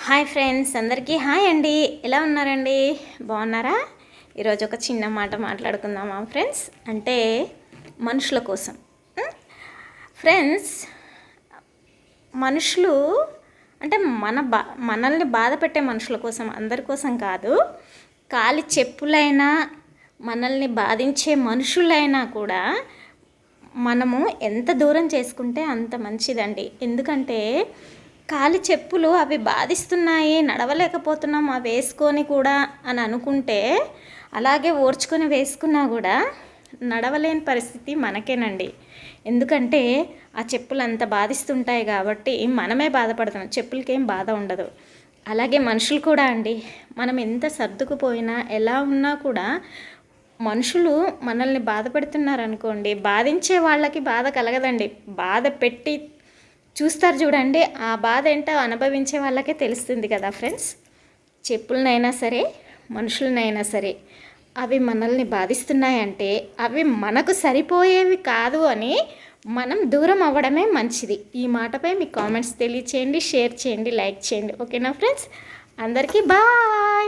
Hi friends, అందరికీ hi అండి. ఎలా ఉన్నారండి? బాగున్నారా? ఈరోజు ఒక చిన్న మాట మాట్లాడుకుందామా ఫ్రెండ్స్? అంటే మనుషుల కోసం. ఫ్రెండ్స్, మనుషులు అంటే మనల్ని బాధ పెట్టే మనుషుల కోసం, అందరి కోసం కాదు. కాలి చెప్పులైనా మనల్ని బాధించే మనుషులైనా కూడా మనము ఎంత దూరం చేసుకుంటే అంత మంచిదండి. ఎందుకంటే కాలి చెప్పులు అవి బాధిస్తున్నాయి, నడవలేకపోతున్నాం అవి వేసుకొని కూడా అని అనుకుంటే, అలాగే ఓర్చుకొని వేసుకున్నా కూడా నడవలేని పరిస్థితి మనకేనండి. ఎందుకంటే ఆ చెప్పులు అంత బాధిస్తుంటాయి కాబట్టి మనమే బాధపడతాం, చెప్పులకేం బాధ ఉండదు. అలాగే మనుషులు కూడా అండి, మనం ఎంత సర్దుకుపోయినా ఎలా ఉన్నా కూడా మనుషులు మనల్ని బాధ పెడుతున్నారనుకోండి, బాధించే వాళ్ళకి బాధ కలగదండి. బాధ పెట్టి చూస్తారు చూడండి, ఆ బాధ ఏంటో అనుభవించే వాళ్ళకే తెలుస్తుంది కదా ఫ్రెండ్స్. చెప్పులనైనా సరే, మనుషులనైనా సరే, అవి మనల్ని బాధిస్తున్నాయంటే అవి మనకు సరిపోయేవి కాదు అని మనం దూరం అవ్వడమే మంచిది. ఈ మాటపై మీ కామెంట్స్ తెలియచేయండి, షేర్ చేయండి, లైక్ చేయండి. ఓకేనా ఫ్రెండ్స్? అందరికీ బాయ్.